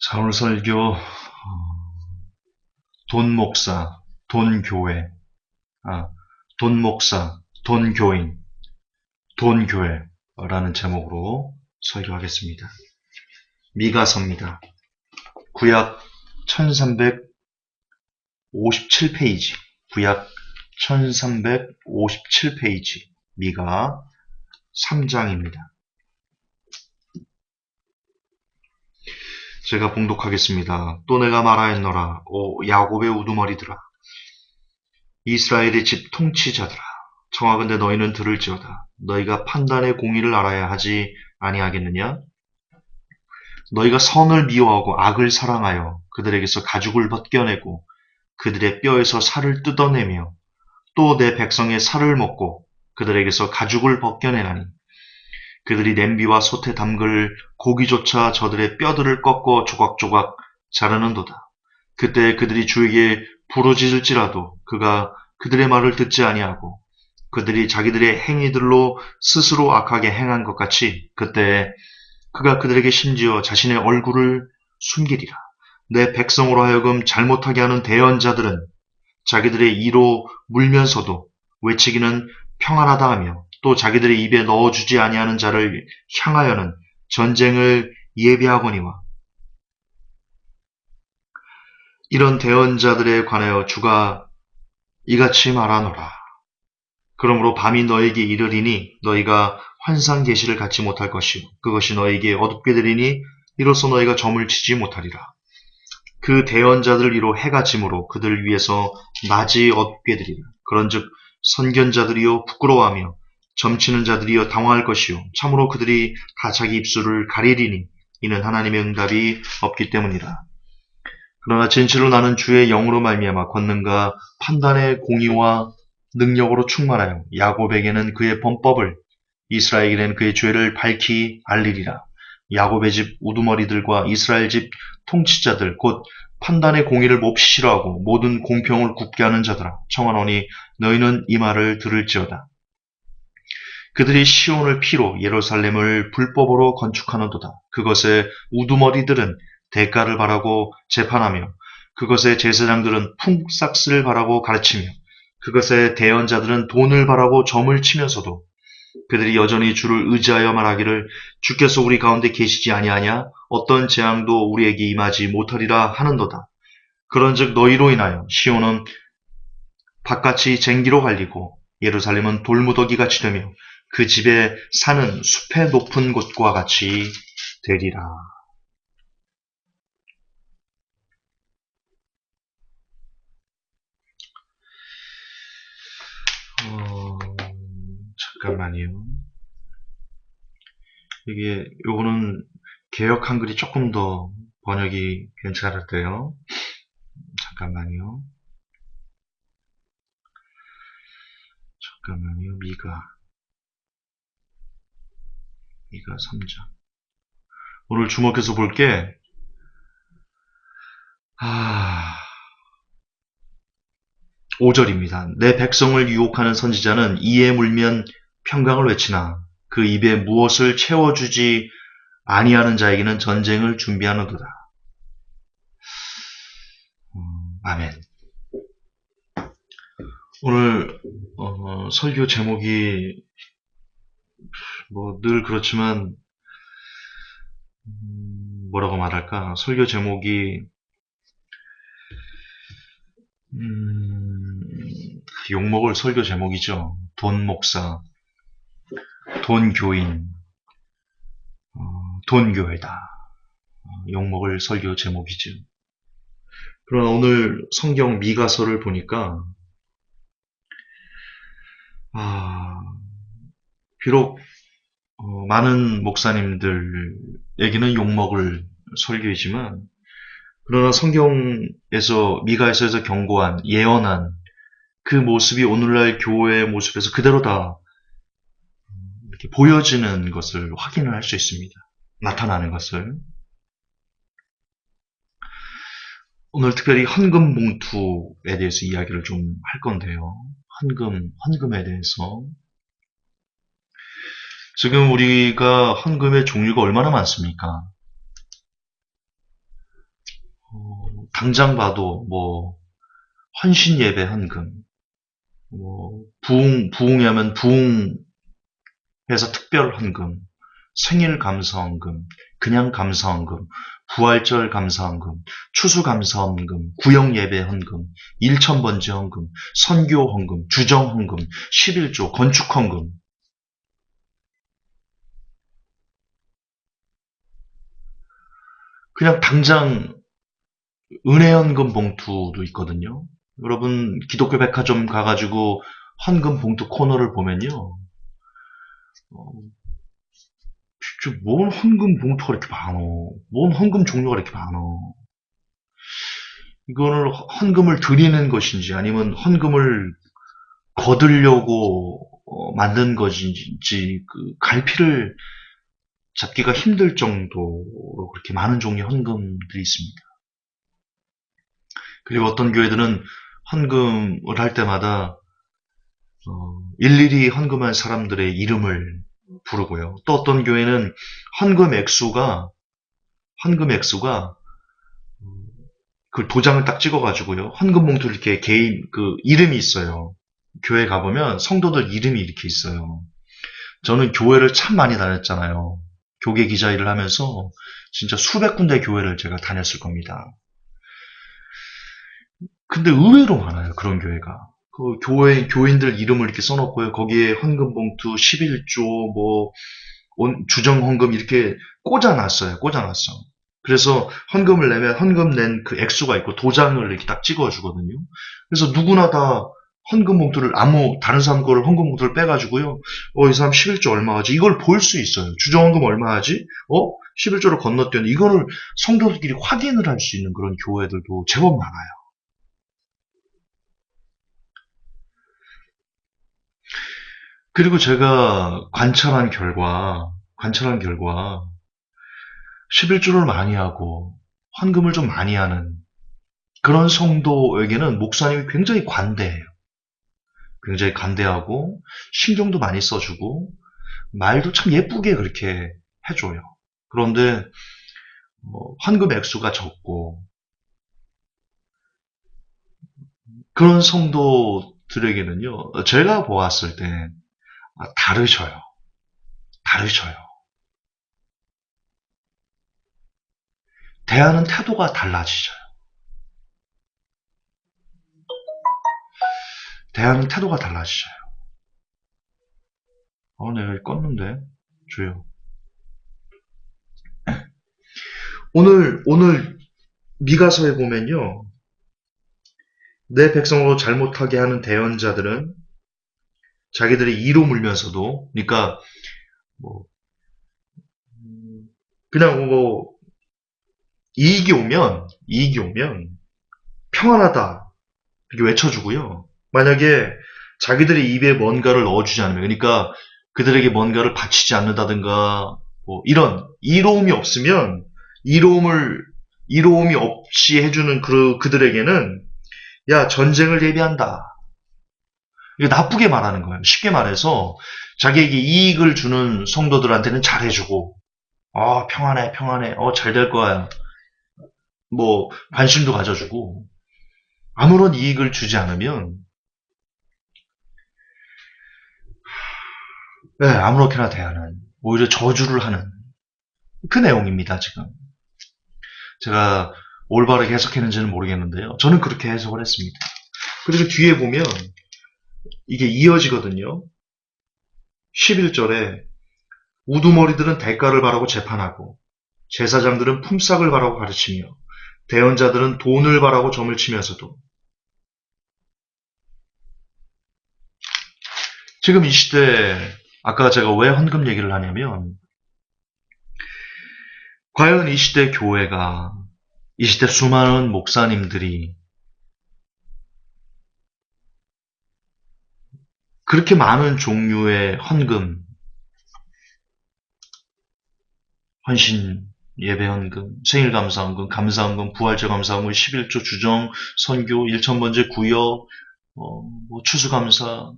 자, 오늘 설교, 돈 목사, 돈 교회, 돈 목사, 돈 교인, 돈 교회라는 제목으로 설교하겠습니다. 미가서입니다. 구약 1357페이지, 구약 1357페이지, 미가 3장입니다. 제가 봉독하겠습니다. 또 내가 말하였노라. 오 야곱의 우두머리들아, 이스라엘의 집 통치자들아, 청하건대 너희는 들을지어다. 너희가 판단의 공의를 알아야 하지 아니하겠느냐? 너희가 선을 미워하고 악을 사랑하여 그들에게서 가죽을 벗겨내고 그들의 뼈에서 살을 뜯어내며 또 내 백성의 살을 먹고 그들에게서 가죽을 벗겨내나니 그들이 냄비와 솥에 담글 고기조차 저들의 뼈들을 꺾어 조각조각 자르는도다. 그때 그들이 주에게 부르짖을지라도 그가 그들의 말을 듣지 아니하고 그들이 자기들의 행위들로 스스로 악하게 행한 것 같이 그때 그가 그들에게 심지어 자신의 얼굴을 숨기리라. 내 백성으로 하여금 잘못하게 하는 대언자들은 자기들의 이로 물면서도 외치기는 평안하다 하며 또 자기들의 입에 넣어주지 아니하는 자를 향하여는 전쟁을 예비하거니와 이런 대언자들에 관하여 주가 이같이 말하노라. 그러므로 밤이 너에게 이르리니 너희가 환상 계시를 갖지 못할 것이요 그것이 너에게 어둡게 되리니 이로써 너희가 점을 치지 못하리라. 그 대언자들 이로 해가 지므로 그들 위에서 낮이 어둡게 되리라. 그런즉 선견자들이여 부끄러워하며 점치는 자들이여 당황할 것이요 참으로 그들이 다 자기 입술을 가리리니 이는 하나님의 응답이 없기 때문이라. 그러나 진실로 나는 주의 영으로 말미암아 권능과 판단의 공의와 능력으로 충만하여 야곱에게는 그의 범법을 이스라엘에게는 그의 죄를 밝히 알리리라. 야곱의 집 우두머리들과 이스라엘 집 통치자들 곧 판단의 공의를 몹시 싫어하고 모든 공평을 굽게 하는 자들아, 청하노니 너희는 이 말을 들을지어다. 그들이 시온을 피로 예루살렘을 불법으로 건축하는도다. 그것의 우두머리들은 대가를 바라고 재판하며 그것의 제사장들은 품삯을 바라고 가르치며 그것의 대언자들은 돈을 바라고 점을 치면서도 그들이 여전히 주를 의지하여 말하기를 주께서 우리 가운데 계시지 아니하냐? 어떤 재앙도 우리에게 임하지 못하리라 하는도다. 그런즉 너희로 인하여 시온은 바깥이 쟁기로 갈리고 예루살렘은 돌무더기같이 되며 그 집에 사는 숲의 높은 곳과 같이 되리라. 잠깐만요. 요거는 개역 한글이 조금 더 번역이 괜찮을 때요. 잠깐만요. 미가 3장. 오늘 주목해서 볼게 5절입니다. 내 백성을 유혹하는 선지자는 이에 물면 평강을 외치나 그 입에 무엇을 채워주지 아니하는 자에게는 전쟁을 준비하는도다. 아멘. 오늘 설교 제목이 늘 그렇지만 뭐라고 말할까? 설교 제목이 욕먹을 설교 제목이죠. 돈 목사, 돈 교인, 돈 교회다. 욕먹을 설교 제목이죠. 그러나 오늘 성경 미가서를 보니까 비록 많은 목사님들에게는 욕먹을 설교이지만 그러나 성경에서 미가에서 경고한 예언한 그 모습이 오늘날 교회의 모습에서 그대로 다 이렇게 보여지는 것을 확인을 할 수 있습니다. 나타나는 것을. 오늘 특별히 헌금 봉투에 대해서 이야기를 좀 할 건데요. 헌금에 대해서. 지금 우리가 헌금의 종류가 얼마나 많습니까? 당장 봐도 뭐 헌신 예배 헌금, 뭐 부흥하면 부흥해서 특별 헌금, 생일 감사 헌금, 그냥 감사 헌금, 부활절 감사 헌금, 추수 감사 헌금, 구역 예배 헌금, 일천번제 헌금, 선교 헌금, 주정 헌금, 11조 건축 헌금. 그냥 당장 은혜 헌금 봉투도 있거든요. 여러분 기독교 백화점 가가지고 헌금 봉투 코너를 보면요. 어, 진짜 뭔 헌금 봉투가 이렇게 많어. 뭔 헌금 종류가 이렇게 많어. 이거는 헌금을 드리는 것인지 아니면 헌금을 거두려고 만든 것인지 그 갈피를 잡기가 힘들 정도로 그렇게 많은 종류의 헌금들이 있습니다. 그리고 어떤 교회들은 헌금을 할 때마다 일일이 헌금한 사람들의 이름을 부르고요. 또 어떤 교회는 헌금 액수가 그 도장을 딱 찍어가지고요. 헌금 봉투를 이렇게 개인 그 이름이 있어요. 교회 가보면 성도들 이름이 이렇게 있어요. 저는 교회를 참 많이 다녔잖아요. 교계 기자 일을 하면서 진짜 수백 군데 교회를 제가 다녔을 겁니다. 근데 의외로 많아요. 그런 교회가. 그 교인들 이름을 이렇게 써놓고요. 거기에 헌금 봉투 11조, 뭐, 주정 헌금 이렇게 꽂아놨어요. 꽂아놨어. 그래서 헌금을 내면 헌금 낸 그 액수가 있고 도장을 이렇게 딱 찍어주거든요. 그래서 누구나 다 헌금 봉투를 다른 사람 거를 헌금 봉투를 빼가지고요. 이 사람 11조 얼마 하지? 이걸 볼 수 있어요. 주정 헌금 얼마 하지? 11조를 건너뛰었는데 이거를 성도들끼리 확인을 할 수 있는 그런 교회들도 제법 많아요. 그리고 제가 관찰한 결과 11조를 많이 하고 헌금을 좀 많이 하는 그런 성도에게는 목사님이 굉장히 관대해요. 굉장히 관대하고 신경도 많이 써주고 말도 참 예쁘게 그렇게 해줘요. 그런데 헌금 액수가 적고 그런 성도들에게는요. 제가 보았을 때 다르셔요. 다르셔요. 대하는 태도가 달라지죠. 대하는 태도가 달라지죠. 내가 껐는데 줘요. 오늘 미가서에 보면요. 내 백성으로 잘못하게 하는 대언자들은 자기들의 이로 물면서도, 그러니까 뭐 그냥 뭐 이익이 오면 평안하다 이렇게 외쳐주고요. 만약에 자기들의 입에 뭔가를 넣어주지 않으면, 그러니까 그들에게 뭔가를 바치지 않는다든가 뭐 이런 이로움이 없으면 이로움이 없이 해주는 그들에게는 야 전쟁을 예비한다. 이게 나쁘게 말하는 거예요. 쉽게 말해서 자기에게 이익을 주는 성도들한테는 잘해주고 평안해 평안해 잘 될 거야. 뭐 관심도 가져주고 아무런 이익을 주지 않으면 아무렇게나 대하는 오히려 저주를 하는 그 내용입니다. 지금 제가 올바르게 해석했는지는 모르겠는데요. 저는 그렇게 해석을 했습니다. 그리고 뒤에 보면 이게 이어지거든요. 11절에 우두머리들은 대가를 바라고 재판하고 제사장들은 품삯을 바라고 가르치며 대언자들은 돈을 바라고 점을 치면서도 지금 이 시대 아까 제가 왜 헌금 얘기를 하냐면 과연 이 시대 교회가 이 시대 수많은 목사님들이 그렇게 많은 종류의 헌금, 헌신, 예배헌금, 생일감사헌금, 감사헌금, 부활절 감사헌금, 11조 주정, 선교, 일천번제 구역, 뭐 추수감사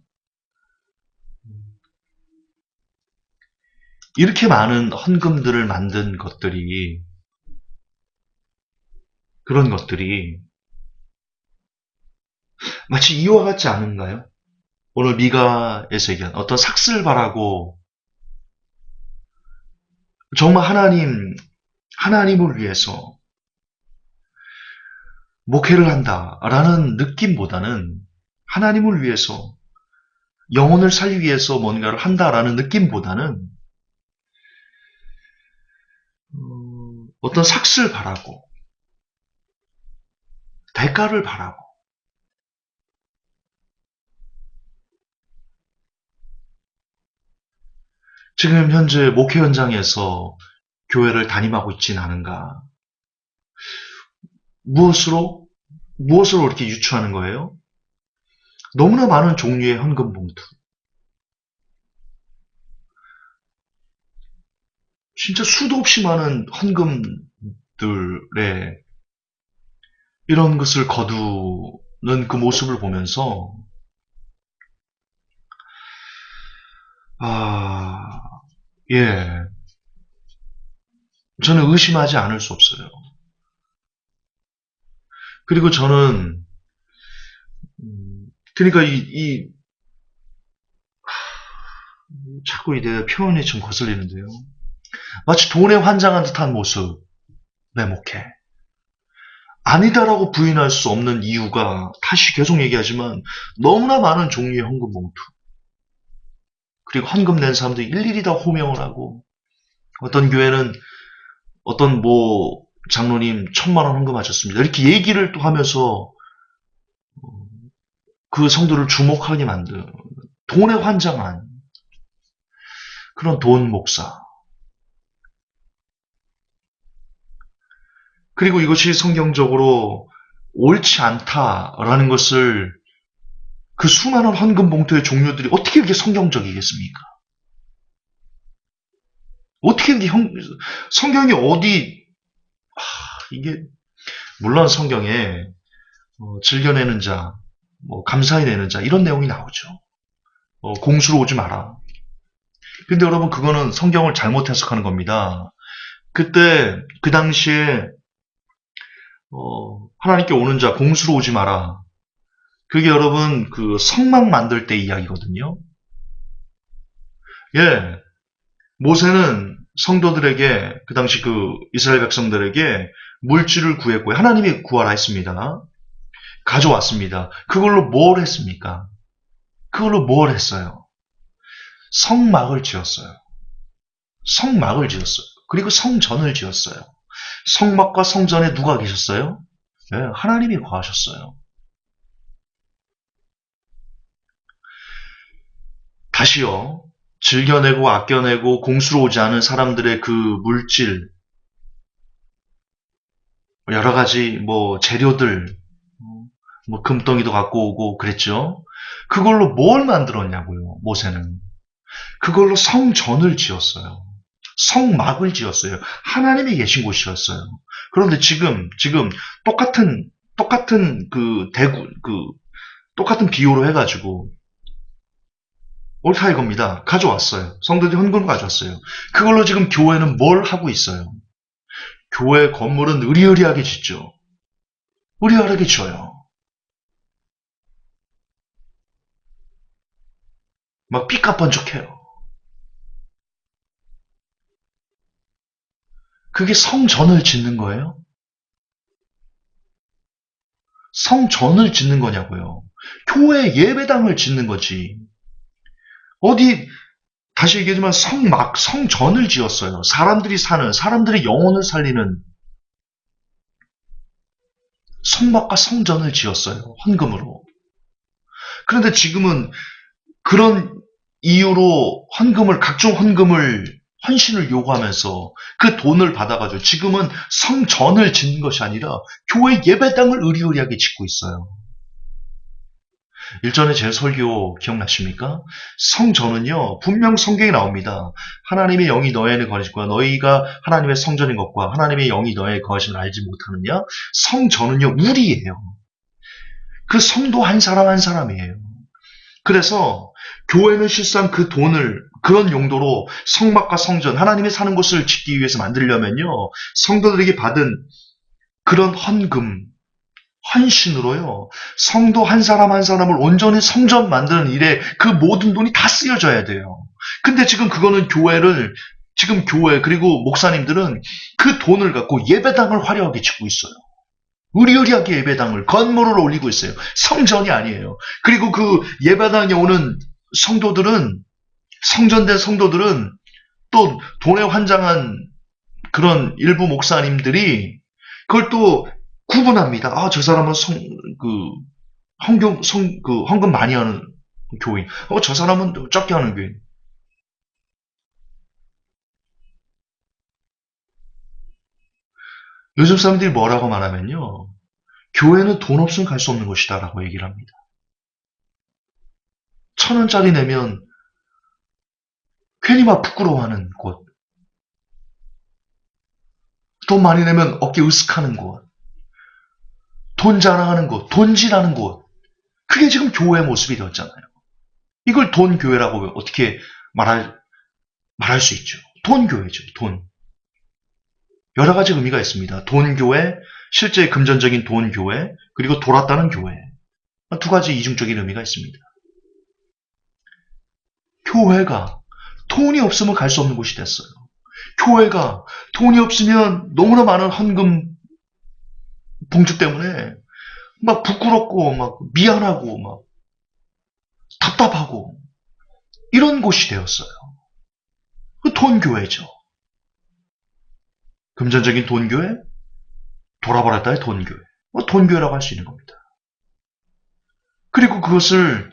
이렇게 많은 헌금들을 만든 것들이 그런 것들이 마치 이와 같지 않은가요? 오늘 미가에서 얘기한 어떤 삭슬 바라고 정말 하나님을 위해서 목회를 한다라는 느낌보다는 하나님을 위해서 영혼을 살리기 위해서 뭔가를 한다라는 느낌보다는 어떤 삭슬 바라고 대가를 바라고 지금 현재 목회 현장에서 교회를 담임하고 있진 않은가? 무엇으로? 무엇으로 이렇게 유추하는 거예요? 너무나 많은 종류의 헌금 봉투. 진짜 수도 없이 많은 헌금들의 이런 것을 거두는 그 모습을 보면서 아, 예. 저는 의심하지 않을 수 없어요. 그리고 저는 그러니까 자꾸 내 표현이 좀 거슬리는데요. 마치 돈에 환장한 듯한 모습, 내 목회. 아니다라고 부인할 수 없는 이유가 다시 계속 얘기하지만 너무나 많은 종류의 헌금 봉투. 그리고 헌금 낸 사람들이 일일이 다 호명을 하고 어떤 교회는 어떤 뭐 장로님 1,000만 원 헌금하셨습니다. 이렇게 얘기를 또 하면서 그 성도를 주목하게 만든 돈에 환장한 그런 돈 목사. 그리고 이것이 성경적으로 옳지 않다라는 것을 그 수많은 헌금 봉투의 종류들이 어떻게 이렇게 성경적이겠습니까? 어떻게 이렇게 성경이 어디 이게 물론 성경에 즐겨내는 자, 뭐 감사해내는 자 이런 내용이 나오죠. 공수로 오지 마라. 근데 여러분 그거는 성경을 잘못 해석하는 겁니다. 그때 그 당시에 하나님께 오는 자 공수로 오지 마라. 그게 여러분 그 성막 만들 때 이야기거든요. 예, 모세는 성도들에게 그 당시 그 이스라엘 백성들에게 물질을 구했고요. 하나님이 구하라 했습니다. 가져왔습니다. 그걸로 뭘 했습니까? 그걸로 뭘 했어요? 성막을 지었어요. 성막을 지었어요. 그리고 성전을 지었어요. 성막과 성전에 누가 계셨어요? 네, 하나님이 거하셨어요. 다시요. 즐겨내고 아껴내고 공수로오지 않은 사람들의 그 물질, 여러 가지 뭐 재료들, 뭐 금덩이도 갖고 오고 그랬죠. 그걸로 뭘 만들었냐고요, 모세는. 그걸로 성전을 지었어요. 성막을 지었어요. 하나님이 계신 곳이었어요. 그런데 지금 똑같은 똑같은 비유로 해가지고 옳다 이겁니다. 가져왔어요. 성도들이 헌금을 가져왔어요. 그걸로 지금 교회는 뭘 하고 있어요? 교회 건물은 으리으리하게 짓죠. 으리으리하게 지어요. 막 삐까번쩍해요. 그게 성전을 짓는 거예요? 성전을 짓는 거냐고요. 교회 예배당을 짓는 거지. 어디 다시 얘기하지만 성전을 지었어요. 사람들이 사는, 사람들의 영혼을 살리는 성막과 성전을 지었어요. 헌금으로. 그런데 지금은 그런 이유로 각종 헌금을, 헌신을 요구하면서 그 돈을 받아가지고 지금은 성전을 짓는 것이 아니라 교회 예배당을 의리의리하게 짓고 있어요. 일전에 제 설교 기억나십니까? 성전은요, 분명 성경에 나옵니다. 하나님의 영이 너희에게 거하시고 너희가 하나님의 성전인 것과 하나님의 영이 너희에게 거하심을 알지 못하느냐? 성전은요, 우리예요. 그 성도 한 사람 한 사람이에요. 그래서 교회는 실상 그 돈을 그런 용도로 성막과 성전, 하나님이 사는 곳을 짓기 위해서 만들려면요, 성도들에게 받은 그런 헌금, 헌신으로요, 성도 한 사람 한 사람을 온전히 성전 만드는 일에 그 모든 돈이 다 쓰여져야 돼요. 근데 지금 그거는 지금 교회, 그리고 목사님들은 그 돈을 갖고 예배당을 화려하게 짓고 있어요. 의리의리하게 예배당을, 건물을 올리고 있어요. 성전이 아니에요. 그리고 그 예배당에 오는 성전된 성도들은 또 돈에 환장한 그런 일부 목사님들이 그걸 또 구분합니다. 아, 저 사람은 헌금 많이 하는 교인. 저 사람은 적게 하는 교인. 요즘 사람들이 뭐라고 말하면요, 교회는 돈 없으면 갈 수 없는 곳이다라고 얘기를 합니다. 1,000원짜리 내면 괜히 막 부끄러워하는 곳. 돈 많이 내면 어깨 으쓱하는 곳. 돈 자랑하는 곳. 돈질하는 곳. 그게 지금 교회의 모습이 되었잖아요. 이걸 돈 교회라고 어떻게 말할 수 있죠. 돈 교회죠. 돈. 여러 가지 의미가 있습니다. 돈 교회, 실제 금전적인 돈 교회, 그리고 돌았다는 교회. 두 가지 이중적인 의미가 있습니다. 교회가 돈이 없으면 갈 수 없는 곳이 됐어요. 교회가 돈이 없으면 너무나 많은 헌금 봉투 때문에 막 부끄럽고 막 미안하고 막 답답하고 이런 곳이 되었어요. 그 돈교회죠. 금전적인 돈교회, 돌아버렸다의 돈교회. 돈교회라고 할 수 있는 겁니다. 그리고 그것을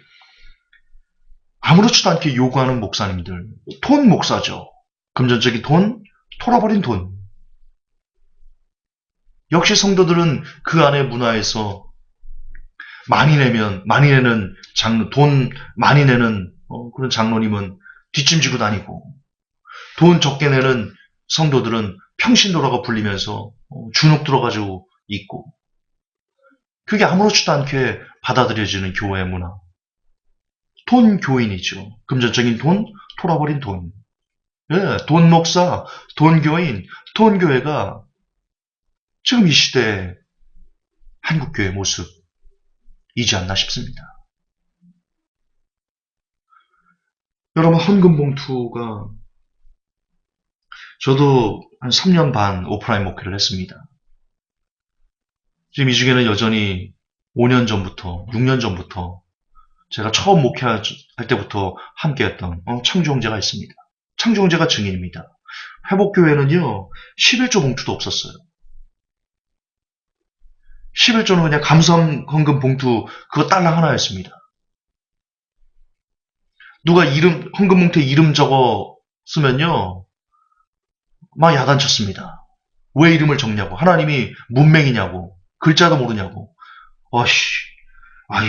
아무렇지도 않게 요구하는 목사님들. 돈 목사죠. 금전적인 돈, 돌아버린 돈. 역시 성도들은 그 안의 문화에서 많이 내는 돈 많이 내는 그런 장로님은 뒷짐지고 다니고, 돈 적게 내는 성도들은 평신도라고 불리면서 주눅 들어가지고 있고, 그게 아무렇지도 않게 받아들여지는 교회의 문화. 돈 교인이죠. 금전적인 돈, 돌아버린 돈. 예, 돈 목사, 돈 교인, 돈 교회가 지금 이 시대의 한국교회의 모습이지 않나 싶습니다. 여러분, 헌금 봉투가, 저도 한 3년 반 오프라인 목회를 했습니다. 지금 이 중에는 여전히 5년 전부터, 6년 전부터 제가 처음 목회할 때부터 함께했던 창조 형제가 있습니다. 창조 형제가 증인입니다. 회복교회는요, 11조 봉투도 없었어요. 11조는 그냥 감사함 헌금 봉투 그거 딸랑 하나였습니다. 누가 헌금 봉투에 이름 적어 쓰면요, 막 야단쳤습니다. 왜 이름을 적냐고. 하나님이 문맹이냐고. 글자도 모르냐고.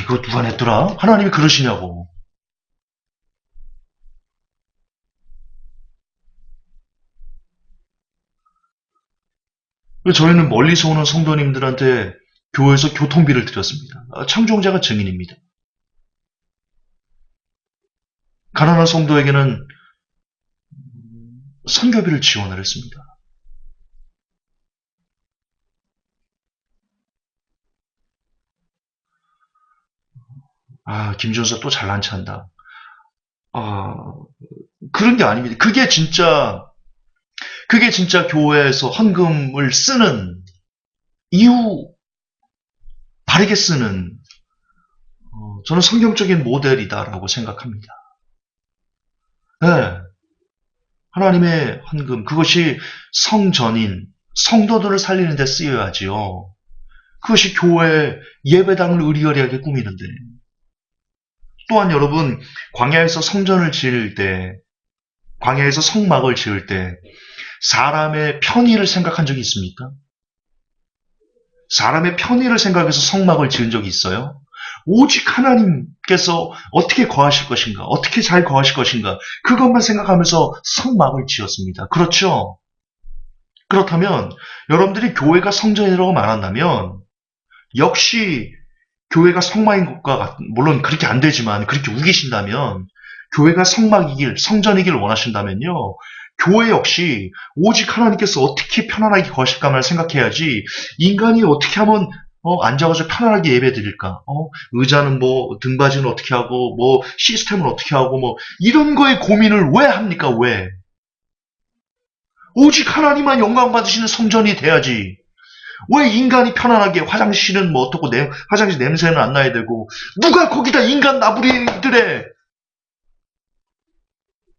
이거 누가 냈더라? 하나님이 그러시냐고. 저희는 멀리서 오는 성도님들한테 교회에서 교통비를 드렸습니다. 창조자가 증인입니다. 가난한 성도에게는 선교비를 지원을 했습니다. 김준서 또 잘난 체한다. 그런 게 아닙니다. 그게 진짜 교회에서 헌금을 쓰는 바르게 쓰는, 저는 성경적인 모델이다라고 생각합니다. 네. 하나님의 헌금, 그것이 성전인, 성도들을 살리는 데 쓰여야지요. 그것이 교회 예배당을 의리의리하게 꾸미는데. 또한 여러분, 광야에서 성전을 지을 때, 광야에서 성막을 지을 때 사람의 편의를 생각한 적이 있습니까? 사람의 편의를 생각해서 성막을 지은 적이 있어요? 오직 하나님께서 어떻게 거하실 것인가, 어떻게 잘 거하실 것인가, 그것만 생각하면서 성막을 지었습니다. 그렇죠? 그렇다면 여러분들이 교회가 성전이라고 말한다면 역시 교회가 성막인 것과 같은, 물론 그렇게 안 되지만 그렇게 우기신다면, 교회가 성막이길, 성전이길 원하신다면요, 교회 역시 오직 하나님께서 어떻게 편안하게 거실까만 생각해야지 인간이 어떻게 하면 앉아가지고 편안하게 예배 드릴까? 의자는 뭐 등받이는 어떻게 하고 뭐 시스템은 어떻게 하고 뭐 이런 거에 고민을 왜 합니까? 왜? 오직 하나님만 영광 받으시는 성전이 돼야지. 왜 인간이 편안하게 화장실은 뭐 어떻고 화장실 냄새는 안 나야 되고 누가 거기다 인간 나부리들의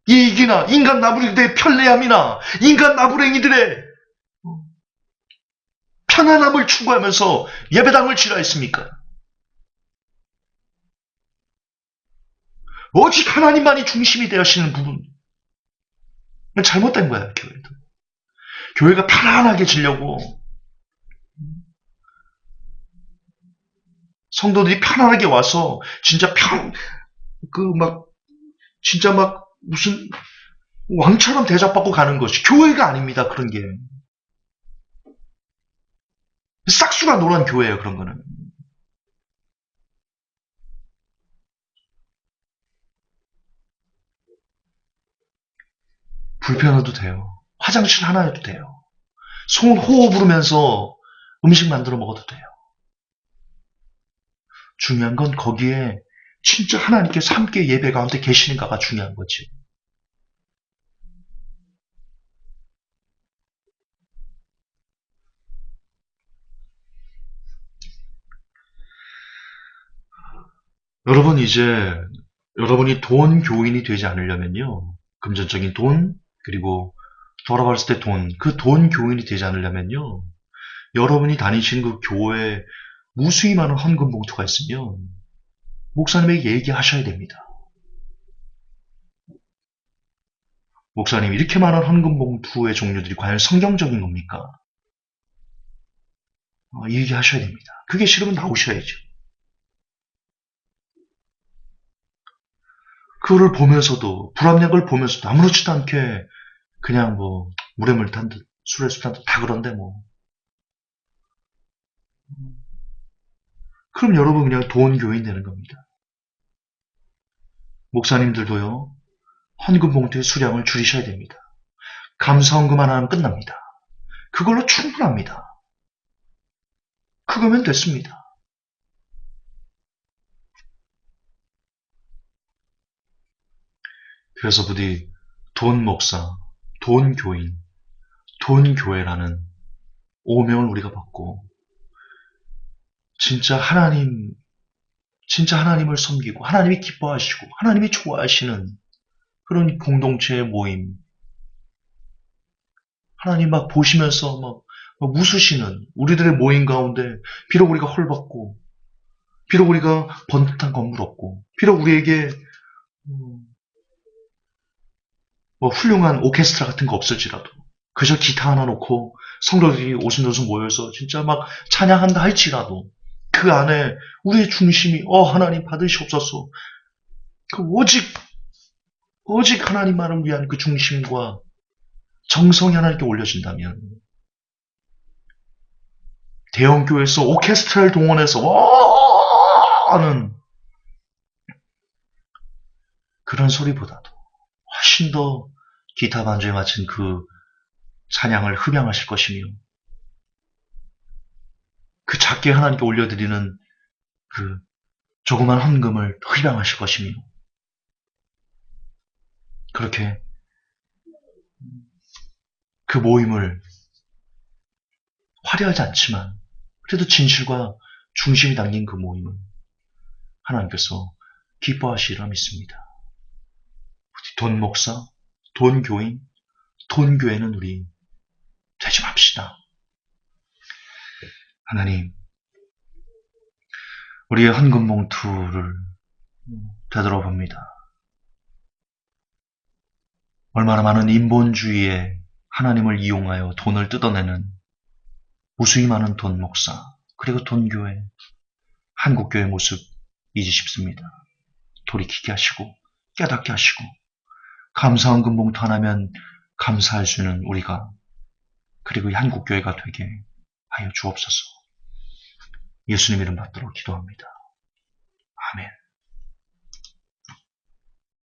이익이나 인간 나부리들의 편리함이나 인간 나부랭이들의 편안함을 추구하면서 예배당을 지라했습니까? 오직 하나님만이 중심이 되시는 부분. 잘못된 거야, 교회도. 교회가 편안하게 지려고 성도들이 편안하게 와서 진짜 진짜 막 무슨 왕처럼 대접받고 가는 것이 교회가 아닙니다. 그런 게. 싹수가 노란 교회예요. 그런 거는. 불편해도 돼요. 화장실 하나여도 돼요. 손 호흡 부르면서 음식 만들어 먹어도 돼요. 중요한 건 거기에 진짜 하나님께서 함께 예배 가운데 계시는가가 중요한 거지. 여러분 이제 여러분이 돈 교인이 되지 않으려면요. 금전적인 돈 그리고 돌아봤을 때 돈, 그 돈 교인이 되지 않으려면요. 여러분이 다니시는 그 교회에 무수히 많은 헌금 봉투가 있으면 목사님에게 얘기하셔야 됩니다. 목사님, 이렇게 많은 헌금 봉투의 종류들이 과연 성경적인 겁니까? 얘기하셔야 됩니다. 그게 싫으면 나오셔야죠. 그거를 보면서도, 불합리한 보면서도 아무렇지도 않게 그냥 뭐 물에 물 탄 듯, 술에 술 탄 듯 다 그런데 뭐. 그럼 여러분 그냥 돈 교인 되는 겁니다. 목사님들도요. 헌금 봉투의 수량을 줄이셔야 됩니다. 감사 헌금 하나는 끝납니다. 그걸로 충분합니다. 그거면 됐습니다. 그래서 부디 돈 목사, 돈 교인, 돈 교회라는 오명을 우리가 받고 진짜 하나님을 섬기고 하나님이 기뻐하시고 하나님이 좋아하시는 그런 공동체의 모임. 하나님 막 보시면서 막 웃으시는 우리들의 모임 가운데 비록 우리가 헐벗고 비록 우리가 번듯한 건물 없고 비록 우리에게 뭐 훌륭한 오케스트라 같은 거 없을지라도 그저 기타 하나 놓고 성도들이 오순도순 모여서 진짜 막 찬양한다 할지라도 그 안에 우리의 중심이 하나님 받으시옵소서. 그 오직 하나님만을 위한 그 중심과 정성이 하나님께 올려진다면 대형교회에서 오케스트라를 동원해서 하는 그런 소리보다도 훨씬 더 기타 반주에 맞춘 그 찬양을 흠양하실 것이며 그 작게 하나님께 올려드리는 그 조그만 헌금을 흠양하실 것이며 그렇게 그 모임을 화려하지 않지만 그래도 진실과 중심이 담긴 그 모임은 하나님께서 기뻐하시리라 믿습니다. 돈 목사, 돈 교인, 돈 교회는 우리 되지 맙시다. 하나님, 우리의 헌금 봉투를 되돌아봅니다. 얼마나 많은 인본주의에 하나님을 이용하여 돈을 뜯어내는 무수히 많은 돈 목사, 그리고 돈 교회, 한국교회 모습이지 싶습니다. 돌이키게 하시고 깨닫게 하시고 감사 헌금 봉투 하나면 감사할 수 있는 우리가 그리고 이 한국교회가 되게 하여 주옵소서. 예수님 이름 받도록 기도합니다. 아멘.